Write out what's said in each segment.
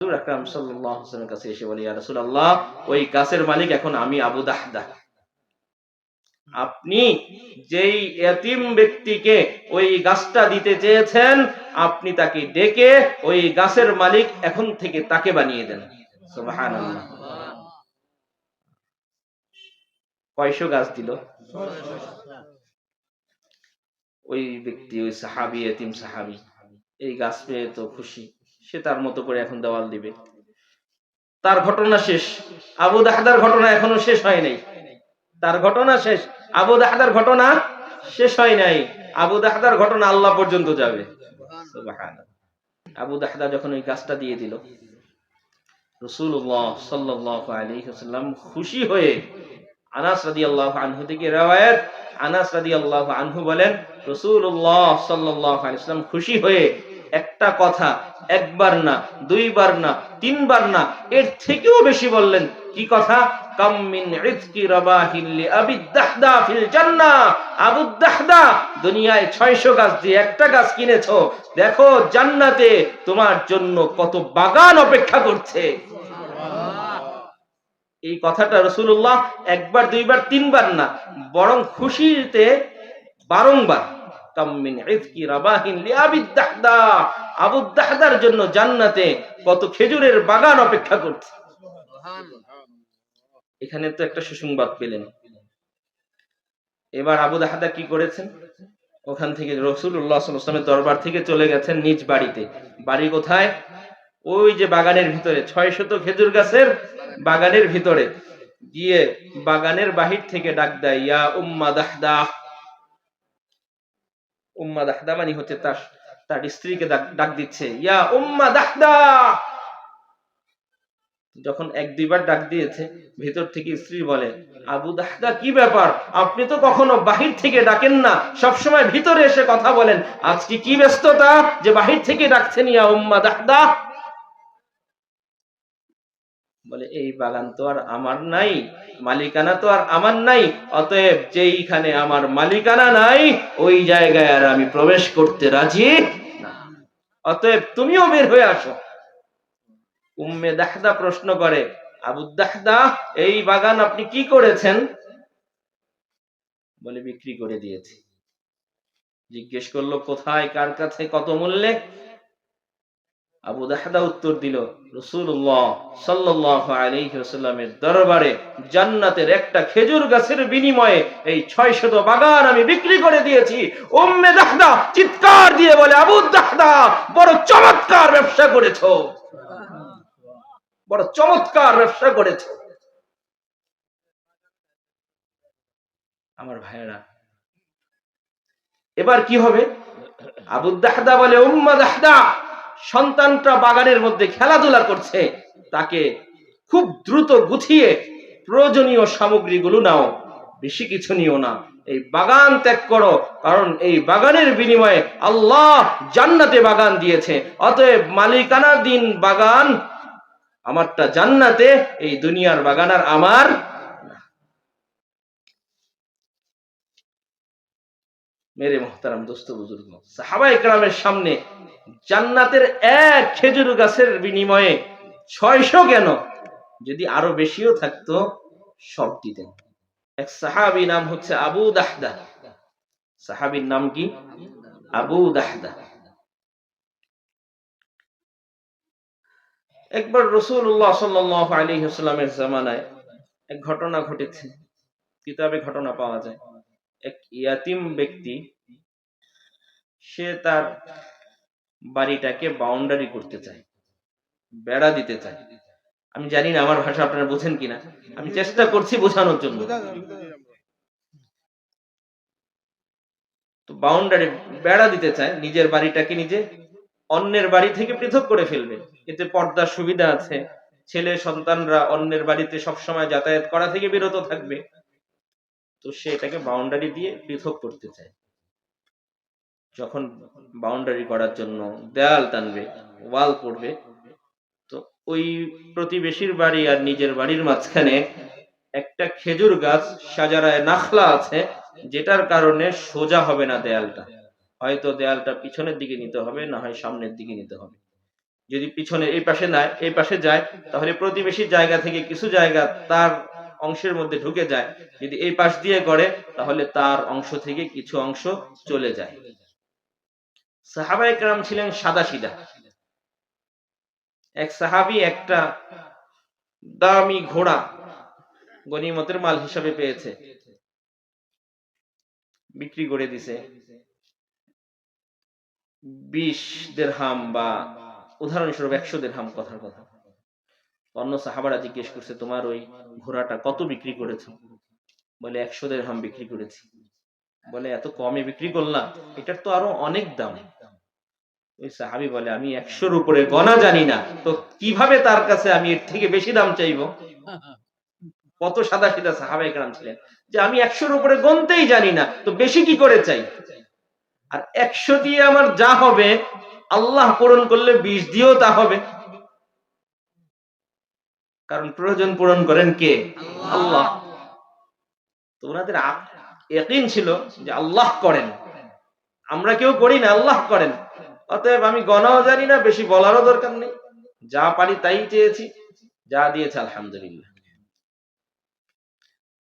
রাসূল আকরাম সাল্লাল্লাহু আলাইহি ওয়াসাল্লামের কাছে এসে বলে, ইয়া রাসূলুল্লাহ, ওই গাছের মালিক এখন আমি আবু দাহদা। আপনি যেই এতিম ব্যক্তিকে ওই গাছটা দিতে চেয়েছেন, আপনি তাকে ডেকে ওই গাছের মালিক এখন থেকে তাকে বানিয়ে দেন। সুবহানাল্লাহ। কয়শো গাছ দিল? ওই ব্যক্তি, ওই সাহাবী, এতিম সাহাবী, এই গাছ পেয়ে তো খুশি, সে তার মতো করে এখন দেওয়াল দিবে। তার ঘটনা শেষ। আবু দাহদার ঘটনা এখনো শেষ হয় নাই। তার ঘটনা শেষ, আবু দাহদার ঘটনা শেষ হয় নাই। আবু দাহদার ঘটনা আল্লাহ পর্যন্ত যাবে। সুবহানাল্লাহ। আবু দাহদা যখন ওই গাছটা দিয়ে দিল, রাসূলুল্লাহ সাল্লাল্লাহু আলাইহি ওয়াসাল্লাম খুশি হয়ে, আনাস রাদিয়াল্লাহু আনহু থেকে riwayat, আনাস রাদিয়াল্লাহু আনহু বলেন, রাসূলুল্লাহ সাল্লাল্লাহু আলাইহি ওয়াসাল্লাম খুশি হয়ে একটা কথা একবার না, দুইবার না, তিনবার না, এর থেকেও বেশি বললেন। কি কথা? কাম মিন ইজকি রাবাহিল লি আবি দাহদা ফিল জান্নাহ। আবু দাহদা, দুনিয়ায় 600 গাছ দিয়ে একটা গাছ কিনেছো, দেখো জান্নাতে তোমার জন্য কত বাগান অপেক্ষা করছে। এই কথাটা রাসূলুল্লাহ একবার, দুইবার, তিনবার না, বরং খুশিতে বারংবার। কাম মিন ইজকি রাবাহিন লি আবি দাহদা, আবু দাহদার জন্য জান্নাতে কত খেজুরের বাগান অপেক্ষা করছে। এখানে তো একটা সুসংবাদ পেলেন। এবার আবু দাহদা কি করেছেন? ওখান থেকে রাসূলুল্লাহ সাল্লাল্লাহু আলাইহি ওয়াসাল্লামের দরবার থেকে চলে গেছেন নিজ বাড়িতে। বাড়ি কোথায়? ওই যে বাগানের ভিতরে, 600 খেজুর গাছের বাগানের ভিতরে গিয়ে বাগানের বাহির থেকে ডাক দেয়, ইয়া উম্মা দাহদা। উম্মা দাহদা মানে হচ্ছে তার স্ত্রীকে ডাক দিচ্ছে, ইয়া উম্মা দাহদা। যখন এক দুইবার ডাক দিয়েছে, ভেতর থেকে স্ত্রী বলে, আবু দাহদা কি ব্যাপার, আপনি তো কখনো বাহির থেকে ডাকেন না, সবসময় ভিতরে এসে কথা বলেন, আজকে কি ব্যস্ততা যে বাহির থেকে ডাকছেন ইয়া উম্মা দাহদা? বলে, এই বাগান তো আর আমার নাই, মালিকানা তো আর আমার নাই, অতএব যেইখানে আমার মালিকানা নাই ওই জায়গায় আর আমি প্রবেশ করতে রাজি না, অতএব তুমিও বের হয়ে আসো। উম্মে দাহদা প্রশ্ন করে, আবু দাহদা, এই বাগান আপনি কি করেছেন? বলে, বিক্রি করে দিয়েছি। জিজ্ঞেস করলো, কোথায়, কার কাছে, কত মূল্যে? আবু দাহদা উত্তর দিল, রাসূলুল্লাহ সাল্লাল্লাহু আলাইহি ওয়াসাল্লামের দরবারে জান্নাতের একটা খেজুর গাছের বিনিময়ে এই 600 বাগান আমি বিক্রি করে দিয়েছি। উম্মে দাহদা চিৎকার দিয়ে বলে, আবু দাহদা, বড় চমৎকার ব্যবসা করেছো, বড় চমৎকার ব্যবসা করেছো। আমার ভাইয়েরা, এবার কি হবে? আবু দাহদা বলে, উম্মে দাহদা, সন্তানটা বাগানের মধ্যে খেলাধুলা করছে, তাকে খুব দ্রুত গুছিয়ে প্রয়োজনীয় সামগ্রীগুলো নাও, বেশি কিছু নিও না, এই বাগান ত্যাগ করো, কারণ এই বাগানের বিনিময়ে আল্লাহ জান্নাতে বাগান দিয়েছে, অতএব মালিকানাধীন বাগান আমারটা জান্নাতে, এই দুনিয়ার বাগান আর আমার। মেরে মোহতারাম দোস্ত বুজুর্গ, সাহাবায়ে কেরামের সামনে জান্নাতের এক খেজুর গাছের বিনিময়ে 600 কেন, যদি আরো বেশিও থাকতো সব দিতেন। এক সাহাবী নাম হচ্ছে আবু দাহদা। সাহাবীর নাম কি? আবু দাহদা। একবার রাসূলুল্লাহ সাল্লাল্লাহু আলাইহি ওয়াসাল্লামের জামানায় এক ঘটনা ঘটেছে, কিতাবে ঘটনা পাওয়া যায়। এক ইয়াতিম ব্যক্তি, সে তার বাড়িটাকে বাউন্ডারি করতে চায়, বেড়া দিতে চায়। আমি জানি না আমার ভাষা আপনারা বুঝেন কিনা, আমি চেষ্টা করছি বোঝানোর জন্য। তো বাউন্ডারি, বেড়া দিতে চায়, নিজের বাড়িটাকে নিজে অন্যের বাড়ি থেকে পৃথক করে ফেলবে, এতে পর্দার সুবিধা আছে, ছেলে সন্তানরা অন্যের বাড়িতে সবসময় যাতায়াত করা থেকে বিরত থাকবে। তো সে এটাকে বাউন্ডারি দিয়ে পৃথক করতে চায়। যখন বাউন্ডারি করার জন্য দেয়াল টানবে, ওয়াল করবে, তো ওই প্রতিবেশীর বাড়ি আর নিজের বাড়ির মাঝখানে একটা খেজুর গাছ, শাজারায়ে নাখলা আছে, যেটার কারণে সোজা হবে না দেয়ালটা, হয়তো দেয়ালটা পিছনের দিকে নিতে হবে, না হয় সামনের দিকে নিতে হবে। যদি পিছনে এই পাশে না এই পাশে যায়, তাহলে প্রতিবেশী জায়গা থেকে কিছু জায়গা তার অংশের মধ্যে ঢুকে যায়। যদি এই পাশ দিয়ে করে, তাহলে তার অংশ থেকে কিছু অংশ চলে যায়। সাহাবায়ে কেরাম ছিলেন সাদাসিধা। এক সাহাবী একটা দামি ঘোড়া গনিমতের মাল হিসাবে পেয়েছে, বিক্রি করে দিছে 20 দিরহাম, বা উদাহরণস্বরূপ 100 দিরহাম কথার কথা। অন্য সাহাবারা জিজ্ঞেস করছে, তোমার ওই ঘোড়াটা কত বিক্রি করেছো? বলে 100 দিরহাম বিক্রি করেছি। বলে এত কমে বিক্রি করলাম, এটার তো আরো অনেক দাম। ওই সাহাবী বলে, আমি 100-র উপরে গণা জানি না, তো কিভাবে তার কাছে আমি এর থেকে বেশি দাম চাইবো? কত সাদাসিধা সাহাবায়ে কেরাম ছিলেন যে আমি 100-র উপরে গণতেই জানি না, তো বেশি কি করে চাই? আর 100 দিয়ে আমার যা হবে, আল্লাহ পূরণ করলে 20 দিয়েও তা হবে। কারণ প্রয়োজন পূরণ করেন কে? আল্লাহ। তো ওনাদের ইয়াকিন ছিল যে আল্লাহ করেন, আমরা কেউ করি না, আল্লাহ করেন। অতএব আমি গণাও জানি না, বেশি বলারও দরকার নেই, যা পারি তাই চেয়েছি, যা দিয়েছে আলহামদুলিল্লাহ।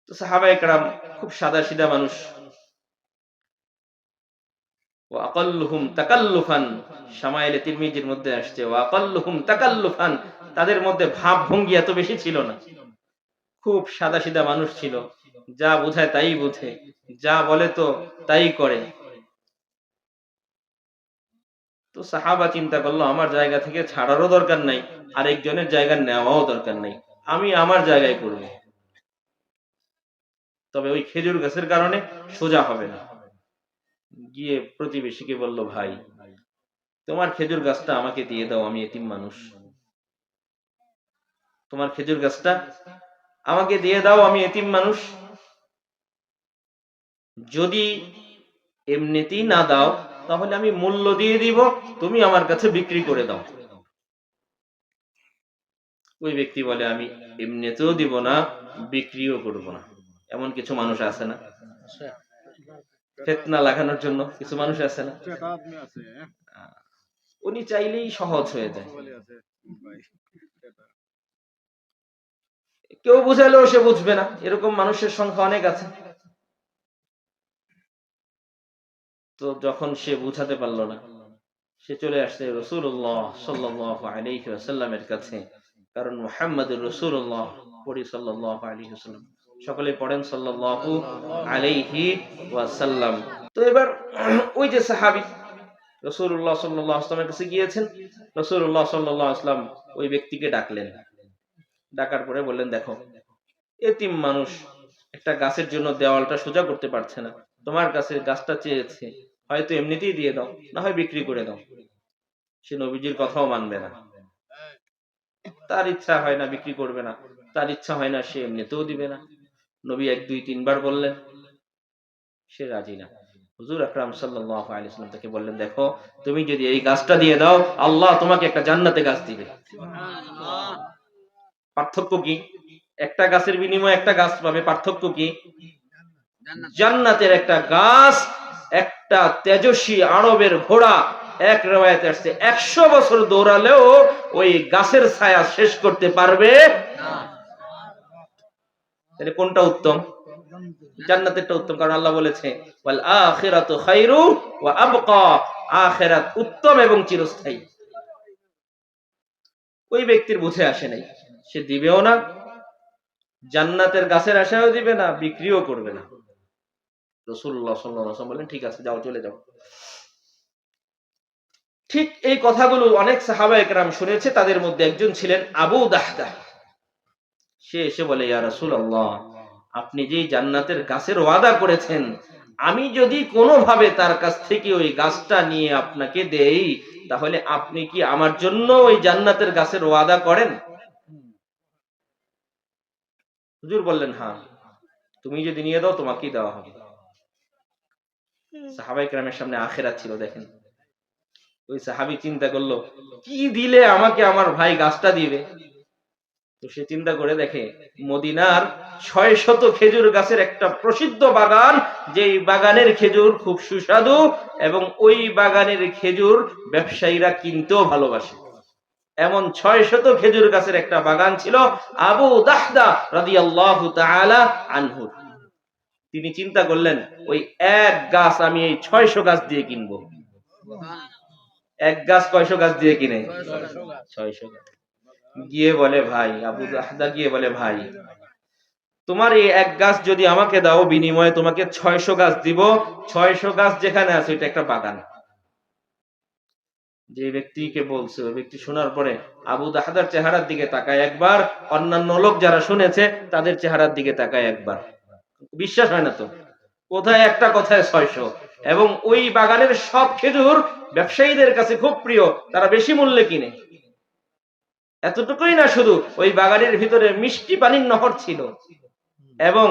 তো সাহাবায়ে কেরাম খুব সাদাসিধা মানুষ। ওয়া আকাল্লুহুম তাকাল্লুফান, শামাইলে তিরমিজির মধ্যে আসছে ওয়া আকাল্লুহুম তাকাল্লুফান, তাদের মধ্যে ভাব ভঙ্গি এত বেশি ছিল না, খুব সাদাসিধা মানুষ ছিল, যা বোঝায় তাই বোঝে, যা বলে তো তাই করে। তো সাহাবা চিন্তা করলো, আমার জায়গা থেকে ছাড়ারও দরকার নাই, আরেকজনের জায়গা নেওয়াও দরকার নাই, আমি আমার জায়গায় করব। তবে ওই খেজুর গাছের কারণে সোজা হবে না। গিয়ে প্রতিবেশীকে বলল, ভাই তোমার খেজুর গাছটা আমাকে দিয়ে দাও, আমি এতিম মানুষ, তোমার খেজুর গাছটা আমাকে দিয়ে দাও, আমি এতিম মানুষ। যদি এমনিতেই না দাও, তাহলে আমি মূল্য দিয়ে দিব, তুমি আমার কাছে বিক্রি করে দাও। ওই ব্যক্তি বলে, আমি এমনিতেও দিব না, বিক্রিও করব না। এমন কিছু মানুষ আছে না, ফিতনা লাগানোর জন্য কিছু মানুষ আছে না, উনি চাইলেই সহজ হয়ে যায়। কেউ বুঝালেও সে বুঝবে না, এরকম মানুষের সংখ্যা অনেক আছে। তো যখন সে বুঝাতে পারলো না, সে চলে আসছে রাসূলুল্লাহ সাল্লাল্লাহু আলাইহি ওয়াসাল্লামের কাছে। কারণ মুহাম্মদুর রাসূলুল্লাহ, পড়ি সাল্লাল্লাহু আলাইহি ওয়াসাল্লাম, সকলে পড়েন সাল্লাল্লাহু আলাইহি ওয়াসাল্লাম। তো এবার ওই যে সাহাবী রাসূলুল্লাহ সাল্লাল্লাহু আলাইহি ওয়াসাল্লামের কাছে গিয়েছেন, রাসূলুল্লাহ সাল্লাল্লাহু আলাইহি ওয়াসাল্লাম ওই ব্যক্তিকে ডাকলেন। ডাকার পরে বললেন, দেখো এতিম মানুষ, একটা গাছের জন্য দেওয়ালটা সোজা করতে পারছে না, তোমার কাছে গাছটা চেয়েছে, হয়তো এমনিতেই দিয়ে দাও, না হয় বিক্রি করে দাও। সে নবীজির কথাও মানবে না, তার ইচ্ছা হয় না বিক্রি করবে না, তার ইচ্ছা হয় না সে এমনিতেও দিবে না। নবী 1-2-3 বার বললেন, সে রাজি না। হুজুর আকরাম সাল্লাল্লাহু আলাইহি ওয়াসাল্লাম তাকে বললেন, দেখো তুমি যদি এই গাছটা দিয়ে দাও, আল্লাহ তোমাকে একটা জান্নাতে গাছ দিবে। সুবহানাল্লাহ। পার্থক্য কি? একটা গাছের বিনিময়ে একটা গাছ পাবে, পার্থক্য কি? জান্নাতের একটা গাছ, একটা তেজস্বী আরবের ঘোড়া, এক riwayate আসছে 100 বছর দৌড়ালেও ওই গাছের ছায়া শেষ করতে পারবে না। তাহলে কোনটা উত্তম? জান্নাতেরটা উত্তম, কারণ আল্লাহ বলেছে ওয়াল আখিরাতু খায়রু ওয়া আবকা, আখিরাত উত্তম এবং চিরস্থায়ী। ওই ব্যক্তির বুঝে আসে নাই, সে দিবেও না, জান্নাতের গাছের আশাও দিবে না, বিক্রিও করবে না। রাসূলুল্লাহ সাল্লাল্লাহু আলাইহি ওয়াসাল্লাম বলেন, ঠিক আছে, যাও, চলে যাও। ঠিক এই কথাগুলো অনেক সাহাবায়ে কেরাম শুনেছে। তাদের মধ্যে একজন ছিলেন আবু দাহদাহ। সে এসে বলে, ইয়া রাসূলুল্লাহ, আপনি যে জান্নাতের গাছের ওয়াদা করেছেন, আমি যদি কোনোভাবে তার কাছ থেকে ওই গাছটা নিয়ে আপনাকে দেই, তাহলে আপনি কি আমার জন্য ওই জান্নাতের গাছের ওয়াদা করেন? হুজুর বললেন, হ্যাঁ, তুমি যদি নিয়ে দাও তোমাকেই দেওয়া হবে। সাহাবায়ে কেরামের সামনে আখিরাত ছিল, দেখেন। ওই সাহাবী চিন্তা করলো, কি দিলে আমাকে আমার ভাই গাছটা দিবে। তো সে চিন্তা করে দেখে, মদিনার 600 খেজুর গাছের একটা প্রসিদ্ধ বাগান, যেই বাগানের খেজুর খুব সুস্বাদু এবং ওই বাগানের খেজুর ব্যবসায়ীরা কিনতেও ভালোবাসে। এমন 600 খেজুর গাছের একটা বাগান ছিল আবু দাহদা রাদিয়াল্লাহু তাআলা আনহু। তিনি চিন্তা করলেন ওই এক গাছ আমি এই 600 গাছ দিয়ে কিনবো। এক গাছ কয়শো গাছ দিয়ে কিনে? 600 গাছ। গিয়ে বলে ভাই, আবু দাহদা গিয়ে বলে ভাই, তোমার এই এক গাছ যদি আমাকে দাও বিনিময়ে তোমাকে 600 গাছ দিব। 600 গাছ যেখানে আছে এটা একটা বাগান। যে ব্যক্তিকে বলছে ওই ব্যক্তি শোনার পরে আবু দাহদার চেহারার দিকে তাকায় একবার, অন্যান্য লোক যারা শুনেছে তাদের চেহারার দিকে তাকায় একবার। বিশ্বাস হয় না তো, কোথায় একটা কথায় 600। এবং ওই বাগানের সব খেজুর ব্যবসায়ীদের কাছে খুব প্রিয়, তারা বেশি মূল্যে কিনে। এতটুকুই না, শুধু ওই বাগানের ভিতরে মিষ্টি পানির নহর ছিল। এবং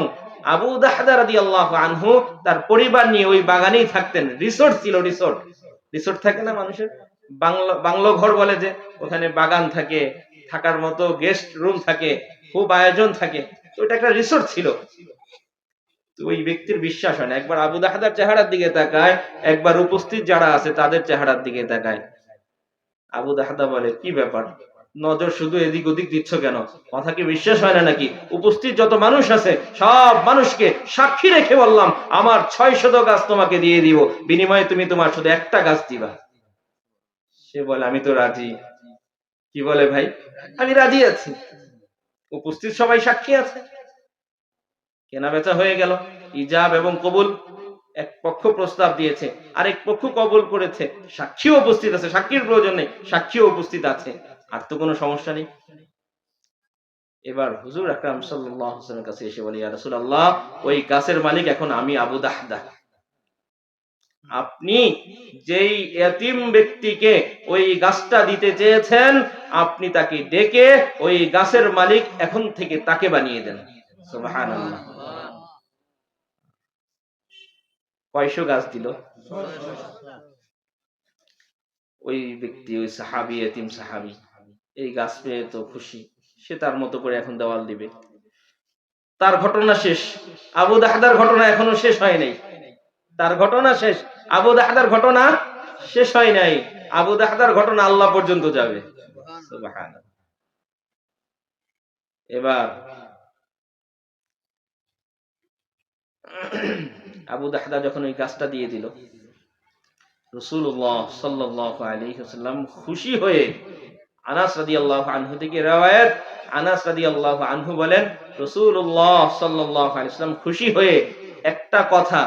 আবু দাহদা রাদিয়াল্লাহু আনহু তার পরিবার নিয়ে ওই বাগানেই থাকতেন। রিসোর্ট ছিল, রিসোর্ট রিসোর্ট থাকে না মানুষের, বাংলো ঘর বলে, যে ওখানে বাগান থাকে, থাকার মতো গেস্ট রুম থাকে, খুব আয়োজন থাকে। তো এটা একটা রিসোর্ট ছিল। তো ওই ব্যক্তির বিশ্বাস হয় না, একবার আবু দাহদার চেহারার দিকে তাকায়, একবার উপস্থিত যারা আছে তাদের চেহারার দিকে তাকায়। আবু দাহদা বলে, কি ব্যাপার, নজর শুধু এদিক ওদিক দিচ্ছ কেন? কথা কি বিশ্বাস হয় না নাকি? উপস্থিত যত মানুষ আছে সব মানুষকে সাক্ষী রেখে বললাম আমার 600 গাছ তোমাকে দিয়ে দিব, বিনিময়ে তুমি তোমার শুধু একটা গাছ দিবা। সে বলে আমি তো রাজি। কি বলে ভাই, আমি রাজি আছি। উপস্থিত সবাই সাক্ষী আছে, কেনা বেচা হয়ে গেল। ইজাব এবং কবুল, এক পক্ষ প্রস্তাব দিয়েছে, আরেক পক্ষ কবুল করেছে, সাক্ষীও উপস্থিত আছে, সাক্ষীর প্রয়োজন নেই, সাক্ষীও উপস্থিত আছে, আর তো কোনো সমস্যা নেই। এবার হুজুর আকরাম সাল্লাল্লাহু আলাইহি ওয়াসাল্লামের কাছে এসে বলে, ইয়া রাসূলুল্লাহ, ওই গাছের মালিক এখন আমি আবু দাহদা। আপনি যেই এতিম ব্যক্তিকে ওই গাছটা দিতে চেয়েছেন, আপনি তাকে ডেকে ওই গাছের মালিক এখন থেকে তাকে বানিয়ে দেন। সুবহানাল্লাহ। কয়শো গাছ দিল? ওই ব্যক্তি, ওই সাহাবী, এতিম সাহাবী, এই গাছ পেয়ে তো খুশি, সে তার মতো করে এখন দেওয়াল দিবে। তার ঘটনা শেষ। আবু দাহদার ঘটনা এখনো শেষ হয় নাই। তার ঘটনা শেষ, আবু দাহদার ঘটনা শেষ হয় নাই। আবু দাহদার ঘটনা আল্লাহ পর্যন্ত যাবে। সুবহানাল্লাহ। এবার আবু দাহদা যখন ওই গাছটা দিয়ে দিল, রাসূলুল্লাহ সাল্লাল্লাহু আলাইহি ওয়াসাল্লাম খুশি হয়ে, আনাস রাদিয়াল্লাহু আনহু থেকে রওয়ায়াত, আনাস রাদিয়াল্লাহু আনহু বলেন রাসূলুল্লাহ সাল্লাল্লাহু আলাইহি ওয়াসাল্লাম খুশি হয়ে একটা কথা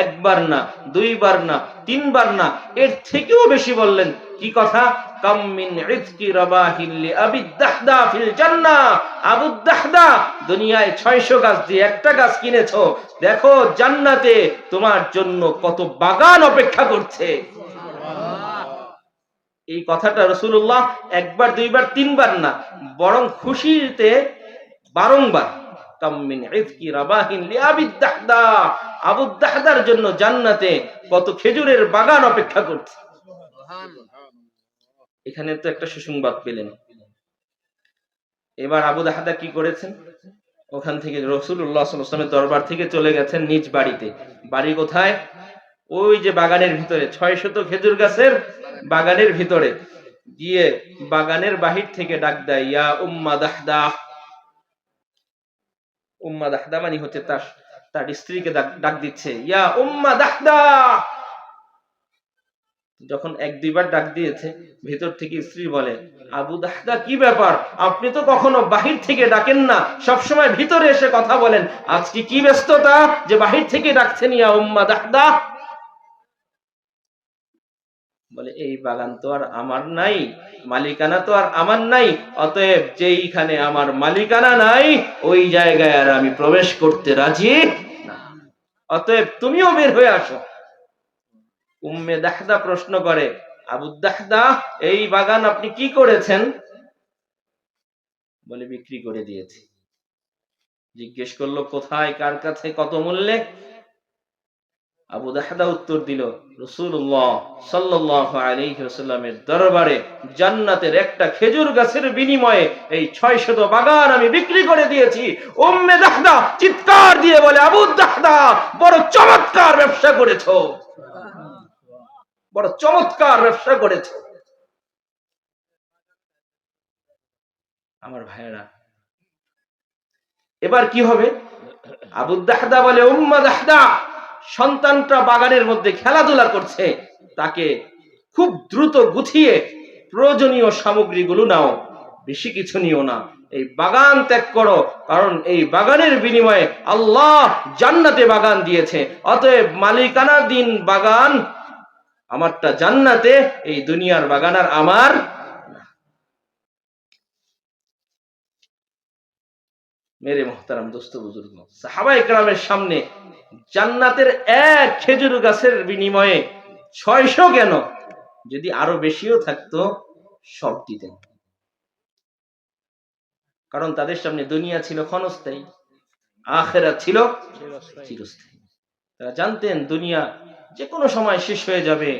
একবার না, দুইবার না, তিনবার না, এর থেকেও বেশি বললেন। কি কথা? কাম মিন ইজকি রাবাহিল লি আবি দাহদা ফিল জান্নাহ। আবু দাহদা, দুনিয়ায় 600 গাছ দিয়ে একটা গাছ কিনেছো, দেখো জান্নাতে তোমার জন্য কত বাগান অপেক্ষা করছে। এই কথাটা রাসূলুল্লাহ একবার, দুইবার, তিনবার না, বরং খুশিতে বারংবার। কাম মিন ইজকি রাবাহিন লি আবি দাহদা, আবু দাহদার জন্য জান্নাতে কত খেজুরের বাগান অপেক্ষা করছে। এখানে তো একটা সুসংবাদ পেলেন। এবার আবু দাহদা কি করেছেন? ওখান থেকে রাসূলুল্লাহ সাল্লাল্লাহু আলাইহি ওয়াসাল্লামের দরবার থেকে চলে গেছেন নিজ বাড়িতে। বাড়ি কোথায়? ওই যে বাগানের ভিতরে, 600 খেজুর গাছের বাগানের ভিতরে গিয়ে বাগানের বাহির থেকে ডাক দেয়, ইয়া উম্মা দাহদা। উম্মা দাহদা মানে হচ্ছে তার স্ত্রীকে ডাক দিচ্ছে, ইয়া উম্মা দাহদা। যখন এক দুইবার ডাক দিয়েছে, ভেতর থেকে স্ত্রী বলে, আবু দাহদা কি ব্যাপার, আপনি তো কখনো বাহির থেকে ডাকেন না, সবসময় ভিতরে এসে কথা বলেন, আজকে কি ব্যস্ততা যে বাহির থেকে ডাকছেন ইয়া উম্মা দাহদা? বলে, এই বাগান তো আর আমার নাই, মালিকানা তো আর আমার নাই, অতএব যেইখানে আমার মালিকানা নাই ওই জায়গায় আর আমি প্রবেশ করতে রাজি না, অতএব তুমিও বের হয়ে আসো। উম্মে দাহদা প্রশ্ন করে, আবু দাহদা, এই বাগান আপনি কি করেছেন? বলে, বিক্রি করে দিয়েছি। জিজ্ঞেস করলো, কোথায়, কার কাছে, কত মূল্যে? আবু দাহদা উত্তর দিল, রাসূলুল্লাহ সাল্লাল্লাহু আলাইহি ওয়াসাল্লামের দরবারে জান্নাতের একটা খেজুর গাছের বিনিময়ে এই 600 বাগান আমি বিক্রি করে দিয়েছি। উম্মে দাহদা চিৎকার দিয়ে বলে, আবু দাহদা, বড় চমৎকার ব্যবসা করেছো, বড় চমৎকার ব্যবসা করেছো। আমার ভাইয়েরা, এবার কি হবে? আবু দাহদা বলে, উম্মা দাহদা, সন্তানটা বাগানের মধ্যে খেলাধুলা করছে, তাকে খুব দ্রুত গুছিয়ে প্রয়োজনীয় সামগ্রীগুলো নাও, বেশি কিছু নিও না, এই বাগান ত্যাগ করো, কারণ এই বাগানের বিনিময়ে আল্লাহ জান্নাতে বাগান দিয়েছে, অতএব মালিকানাধীন বাগান আমারটা জান্নাতে, এই দুনিয়ার বাগান আর আমার। মেরে মোহতারাম দোস্ত বুজুর্গ, সাহাবায়ে কেরামের সামনে জান্নাতের এক খেজুর গাছের বিনিময়ে 600 কেন, যদি আরো বেশিও থাকতো সব দিতেন, কারণ তাদের সামনে দুনিয়া ছিল ক্ষণস্থায়ী, আখিরাত ছিল চিরস্থায়ী। তারা জানতেন দুনিয়া যে কোনো সময় শেষ হয়ে যাবে,